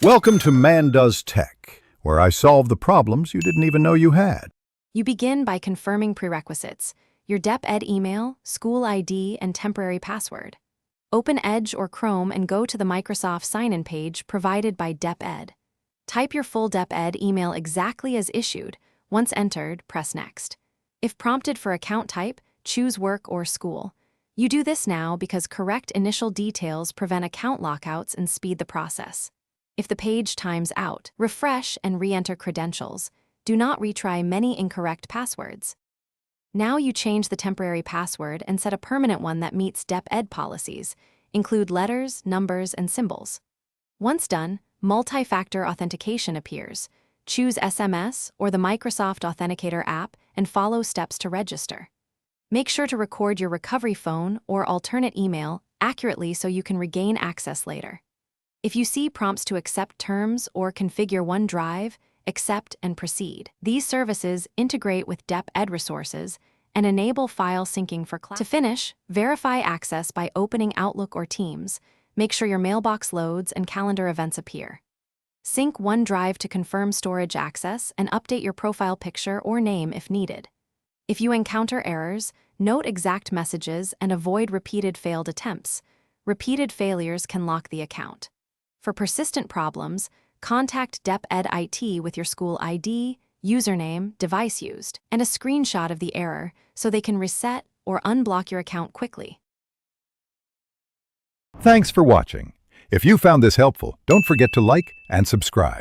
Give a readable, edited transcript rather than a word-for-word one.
Welcome to Man Does Tech, where I solve the problems you didn't even know you had. You begin by confirming prerequisites: your Deped email, school ID, and temporary password. Open Edge or Chrome and go to the Microsoft sign-in page provided by Deped. Type your full Deped email exactly as issued. Once entered, press Next. If prompted for account type, choose Work or School. You do this now because correct initial details prevent account lockouts and speed the process. If the page times out, refresh and re-enter credentials. Do not retry many incorrect passwords. Now you change the temporary password and set a permanent one that meets Deped policies. Include letters, numbers, and symbols. Once done, multi-factor authentication appears. Choose SMS or the Microsoft Authenticator app and follow steps to register. Make sure to record your recovery phone or alternate email accurately so you can regain access later. If you see prompts to accept terms or configure OneDrive, accept and proceed. These services integrate with Deped resources and enable file syncing for class. To finish, verify access by opening Outlook or Teams. Make sure your mailbox loads and calendar events appear. Sync OneDrive to confirm storage access and update your profile picture or name if needed. If you encounter errors, note exact messages and avoid repeated failed attempts. Repeated failures can lock the account. For persistent problems, contact Deped IT with your school ID, username, device used, and a screenshot of the error so they can reset or unblock your account quickly. Thanks for watching. If you found this helpful, don't forget to like and subscribe.